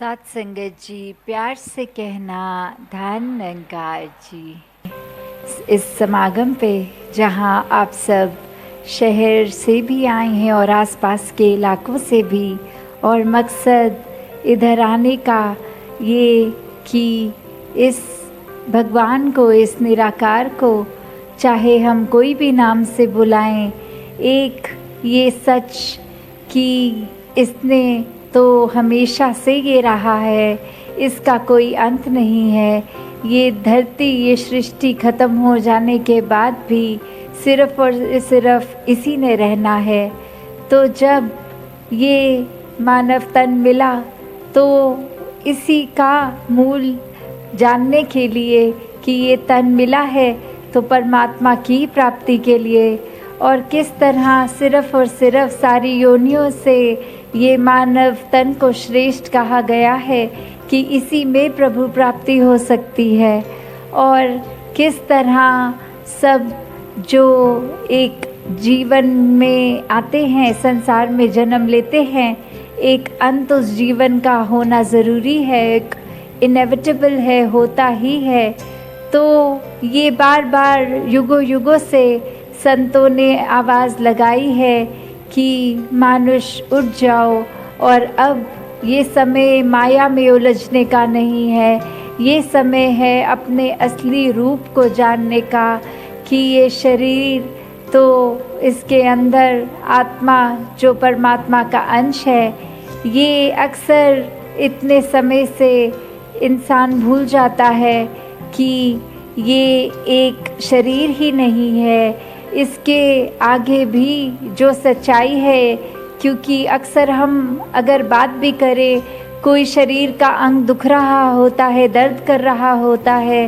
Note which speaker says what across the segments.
Speaker 1: साथ संगत जी, प्यार से कहना धन निरंकार जी। इस समागम पे जहाँ आप सब शहर से भी आए हैं और आसपास के इलाकों से भी, और मकसद इधर आने का ये कि इस भगवान को, इस निराकार को, चाहे हम कोई भी नाम से बुलाएं, एक ये सच कि इसने तो हमेशा से ये रहा है, इसका कोई अंत नहीं है। ये धरती, ये सृष्टि ख़त्म हो जाने के बाद भी सिर्फ़ और सिर्फ इसी ने रहना है। तो जब ये मानव तन मिला तो इसी का मूल जानने के लिए कि ये तन मिला है तो परमात्मा की प्राप्ति के लिए, और किस तरह सिर्फ़ और सिर्फ सारी योनियों से ये मानव तन को श्रेष्ठ कहा गया है कि इसी में प्रभु प्राप्ति हो सकती है। और किस तरह सब जो एक जीवन में आते हैं, संसार में जन्म लेते हैं, एक अंत उस जीवन का होना ज़रूरी है, एक इनेविटेबल है, होता ही है। तो ये बार बार युगों युगों से संतों ने आवाज़ लगाई है कि मानुष उठ जाओ, और अब ये समय माया में उलझने का नहीं है, ये समय है अपने असली रूप को जानने का कि ये शरीर तो इसके अंदर आत्मा जो परमात्मा का अंश है, ये अक्सर इतने समय से इंसान भूल जाता है कि ये एक शरीर ही नहीं है, इसके आगे भी जो सच्चाई है। क्योंकि अक्सर हम अगर बात भी करें, कोई शरीर का अंग दुख रहा होता है, दर्द कर रहा होता है,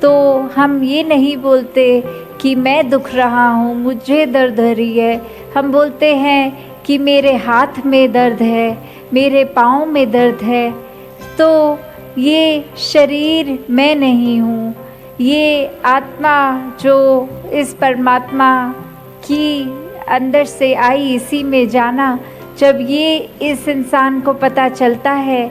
Speaker 1: तो हम ये नहीं बोलते कि मैं दुख रहा हूँ, मुझे दर्द हो रही है। हम बोलते हैं कि मेरे हाथ में दर्द है, मेरे पाँव में दर्द है। तो ये शरीर मैं नहीं हूँ, ये आत्मा जो इस परमात्मा की अंदर से आई, इसी में जाना। जब ये इस इंसान को पता चलता है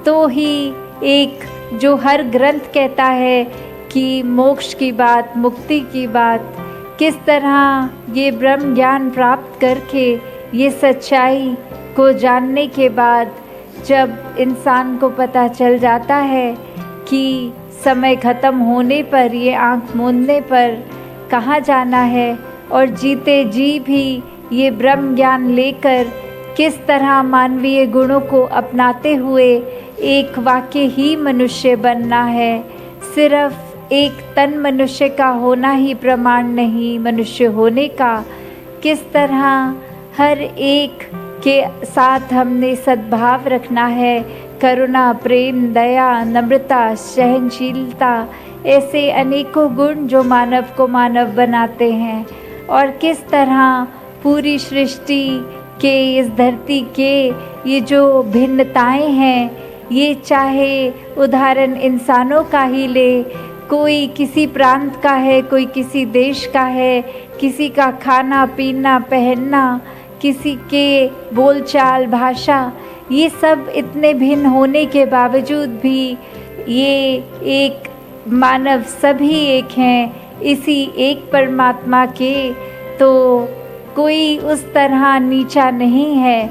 Speaker 1: तो ही एक जो हर ग्रंथ कहता है कि मोक्ष की बात, मुक्ति की बात, किस तरह ये ब्रह्म ज्ञान प्राप्त करके, ये सच्चाई को जानने के बाद जब इंसान को पता चल जाता है कि समय ख़त्म होने पर, ये आँख मूंदने पर कहाँ जाना है, और जीते जी भी ये ब्रह्म ज्ञान लेकर किस तरह मानवीय गुणों को अपनाते हुए एक वाकई ही मनुष्य बनना है। सिर्फ एक तन मनुष्य का होना ही प्रमाण नहीं मनुष्य होने का। किस तरह हर एक के साथ हमने सद्भाव रखना है, करुणा, प्रेम, दया, नम्रता, सहनशीलता, ऐसे अनेकों गुण जो मानव को मानव बनाते हैं। और किस तरह पूरी सृष्टि के, इस धरती के ये जो भिन्नताएं हैं, ये चाहे उदाहरण इंसानों का ही ले, कोई किसी प्रांत का है, कोई किसी देश का है, किसी का खाना पीना पहनना, किसी के बोलचाल भाषा, ये सब इतने भिन्न होने के बावजूद भी ये एक मानव सभी एक हैं, इसी एक परमात्मा के। तो कोई उस तरह नीचा नहीं है,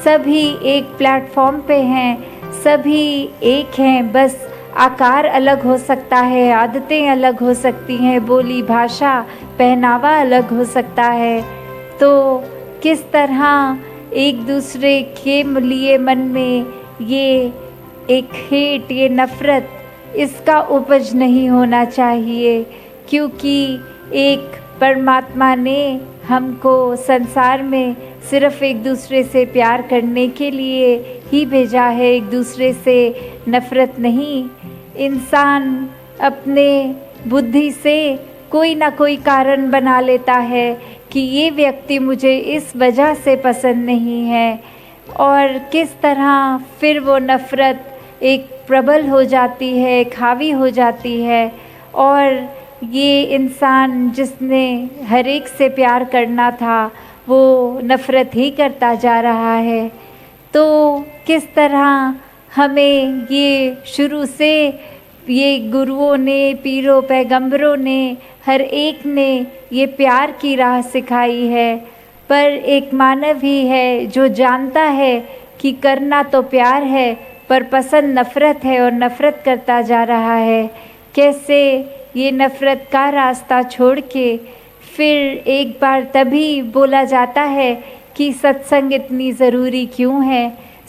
Speaker 1: सभी एक प्लेटफॉर्म पे हैं, सभी एक हैं, बस आकार अलग हो सकता है, आदतें अलग हो सकती हैं, बोली भाषा पहनावा अलग हो सकता है। तो किस तरह एक दूसरे के लिए मन में ये एक हेट, ये नफ़रत, इसका उपज नहीं होना चाहिए। क्योंकि एक परमात्मा ने हमको संसार में सिर्फ़ एक दूसरे से प्यार करने के लिए ही भेजा है, एक दूसरे से नफ़रत नहीं। इंसान अपने बुद्धि से कोई ना कोई कारण बना लेता है कि ये व्यक्ति मुझे इस वजह से पसंद नहीं है, और किस तरह फिर वो नफ़रत एक प्रबल हो जाती है, हावी हो जाती है, और ये इंसान जिसने हर एक से प्यार करना था वो नफ़रत ही करता जा रहा है। तो किस तरह हमें ये शुरू से ये गुरुओं ने, पीरों पैगंबरों ने, हर एक ने ये प्यार की राह सिखाई है। पर एक मानव ही है जो जानता है कि करना तो प्यार है, पर पसंद नफ़रत है और नफ़रत करता जा रहा है। कैसे ये नफ़रत का रास्ता छोड़ के फिर एक बार तभी बोला जाता है कि सत्संग इतनी ज़रूरी क्यों है।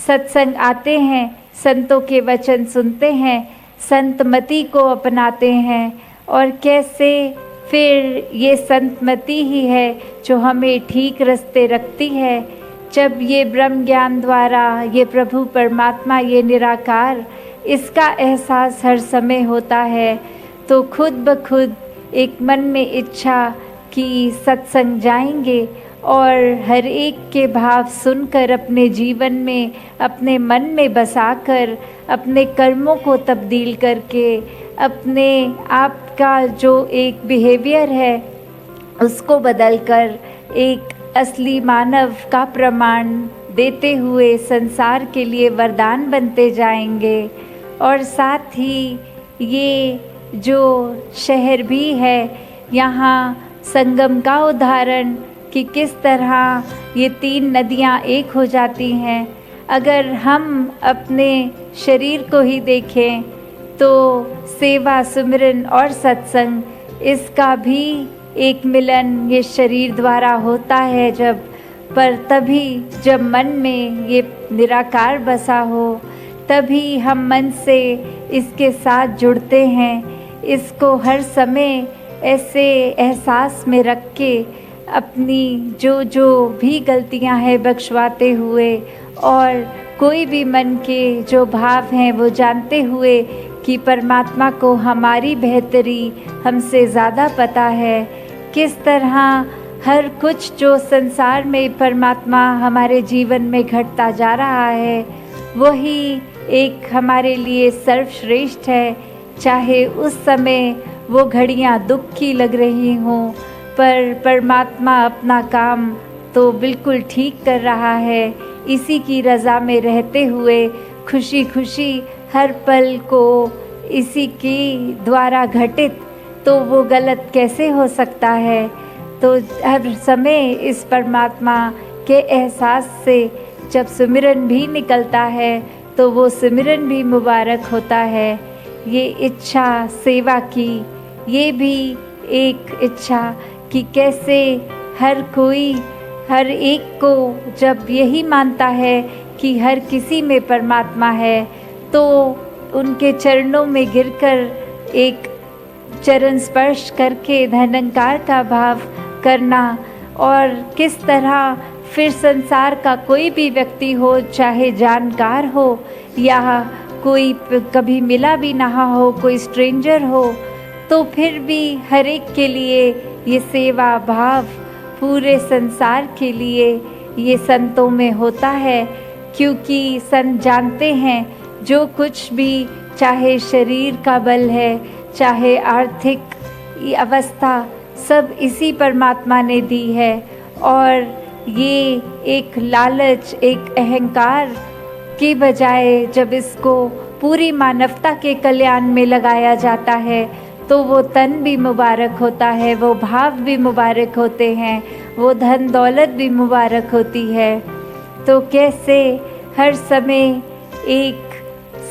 Speaker 1: सत्संग आते हैं, संतों के वचन सुनते हैं, संतमति को अपनाते हैं, और कैसे फिर ये संतमति ही है जो हमें ठीक रास्ते रखती है। जब ये ब्रह्म ज्ञान द्वारा ये प्रभु परमात्मा, ये निराकार, इसका एहसास हर समय होता है, तो खुद ब खुद एक मन में इच्छा कि सत्संग जाएंगे और हर एक के भाव सुनकर अपने जीवन में, अपने मन में बसाकर, अपने कर्मों को तब्दील करके अपने आप का जो एक बिहेवियर है उसको बदलकर एक असली मानव का प्रमाण देते हुए संसार के लिए वरदान बनते जाएंगे। और साथ ही ये जो शहर भी है, यहाँ संगम का उदाहरण कि किस तरह ये 3 नदियाँ एक हो जाती हैं। अगर हम अपने शरीर को ही देखें तो सेवा, सुमिरन और सत्संग, इसका भी एक मिलन ये शरीर द्वारा होता है जब, पर तभी जब मन में ये निराकार बसा हो, तभी हम मन से इसके साथ जुड़ते हैं। इसको हर समय ऐसे एहसास में रख के अपनी जो जो भी गलतियां हैं बख्शवाते हुए, और कोई भी मन के जो भाव हैं वो जानते हुए कि परमात्मा को हमारी बेहतरी हमसे ज़्यादा पता है। किस तरह हर कुछ जो संसार में परमात्मा हमारे जीवन में घटता जा रहा है वही एक हमारे लिए सर्वश्रेष्ठ है। चाहे उस समय वो घड़ियाँ दुख की लग रही हों, पर परमात्मा अपना काम तो बिल्कुल ठीक कर रहा है। इसी की रज़ा में रहते हुए खुशी खुशी हर पल को इसी के द्वारा घटित, तो वो गलत कैसे हो सकता है। तो हर समय इस परमात्मा के एहसास से जब सुमिरन भी निकलता है तो वो सुमिरन भी मुबारक होता है। ये इच्छा सेवा की, ये भी एक इच्छा कि कैसे हर कोई, हर एक को जब यही मानता है कि हर किसी में परमात्मा है, तो उनके चरणों में गिरकर एक चरण स्पर्श करके धनंकार का भाव करना, और किस तरह फिर संसार का कोई भी व्यक्ति हो, चाहे जानकार हो या कोई कभी मिला भी ना हो, कोई स्ट्रेंजर हो, तो फिर भी हर एक के लिए ये सेवा भाव पूरे संसार के लिए ये संतों में होता है। क्योंकि संत जानते हैं जो कुछ भी, चाहे शरीर का बल है, चाहे आर्थिक अवस्था, सब इसी परमात्मा ने दी है। और ये एक लालच, एक अहंकार के बजाय जब इसको पूरी मानवता के कल्याण में लगाया जाता है तो वो तन भी मुबारक होता है, वो भाव भी मुबारक होते हैं, वो धन दौलत भी मुबारक होती है। तो कैसे हर समय एक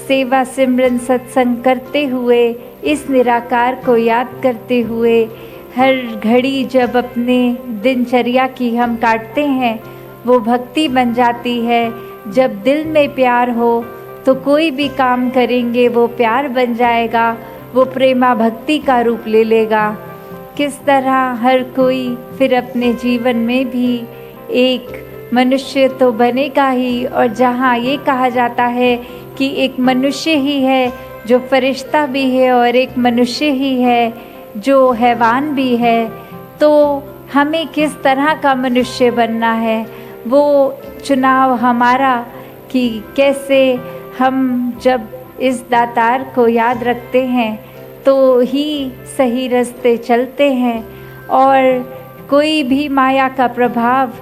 Speaker 1: सेवा सिमरन सत्संग करते हुए, इस निराकार को याद करते हुए, हर घड़ी जब अपने दिनचर्या की हम काटते हैं वो भक्ति बन जाती है। जब दिल में प्यार हो तो कोई भी काम करेंगे वो प्यार बन जाएगा, वो प्रेमा भक्ति का रूप ले लेगा। किस तरह हर कोई फिर अपने जीवन में भी एक मनुष्य तो बनेगा ही, और जहाँ ये कहा जाता है कि एक मनुष्य ही है जो फरिश्ता भी है और एक मनुष्य ही है जो हैवान भी है, तो हमें किस तरह का मनुष्य बनना है वो चुनाव हमारा, कि कैसे हम जब इस दातार को याद रखते हैं तो ही सही रास्ते चलते हैं। और कोई भी माया का प्रभाव,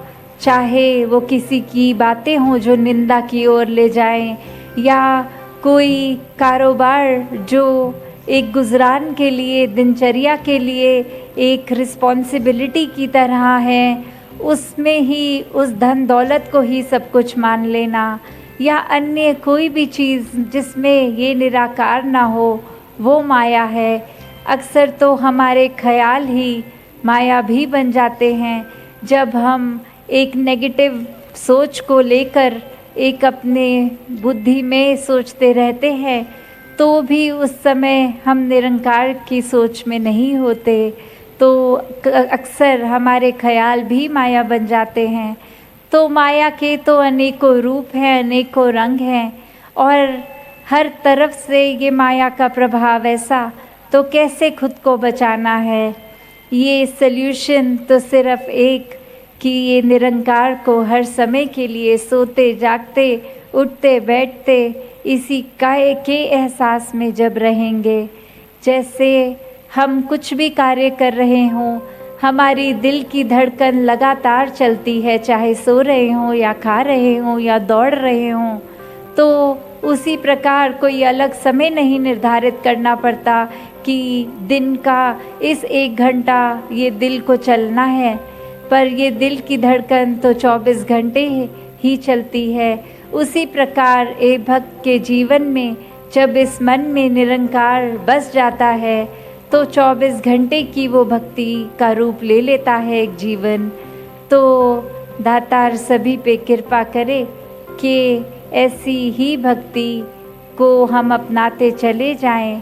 Speaker 1: चाहे वो किसी की बातें हों जो निंदा की ओर ले जाएं, या कोई कारोबार जो एक गुजरान के लिए, दिनचर्या के लिए एक रिस्पॉन्सिबिलिटी की तरह है, उसमें ही उस धन दौलत को ही सब कुछ मान लेना, या अन्य कोई भी चीज़ जिसमें ये निराकार ना हो, वो माया है। अक्सर तो हमारे ख्याल ही माया भी बन जाते हैं। जब हम एक नेगेटिव सोच को लेकर एक अपने बुद्धि में सोचते रहते हैं, तो भी उस समय हम निरंकार की सोच में नहीं होते, तो अक्सर हमारे ख्याल भी माया बन जाते हैं। तो माया के तो अनेकों रूप हैं, अनेकों रंग हैं, और हर तरफ से ये माया का प्रभाव ऐसा, तो कैसे खुद को बचाना है? ये सल्यूशन तो सिर्फ एक कि ये निरंकार को हर समय के लिए सोते जागते, उठते बैठते इसी काय के एहसास में जब रहेंगे, जैसे हम कुछ भी कार्य कर रहे हों, हमारी दिल की धड़कन लगातार चलती है, चाहे सो रहे हों या खा रहे हों या दौड़ रहे हों, तो उसी प्रकार कोई अलग समय नहीं निर्धारित करना पड़ता कि दिन का इस 1 घंटा ये दिल को चलना है, पर ये दिल की धड़कन तो 24 घंटे ही चलती है। उसी प्रकार एक भक्त के जीवन में जब इस मन में निरंकार बस जाता है, तो 24 घंटे की वो भक्ति का रूप ले लेता है एक जीवन। तो दातार सभी पे कृपा करे कि ऐसी ही भक्ति को हम अपनाते चले जाएं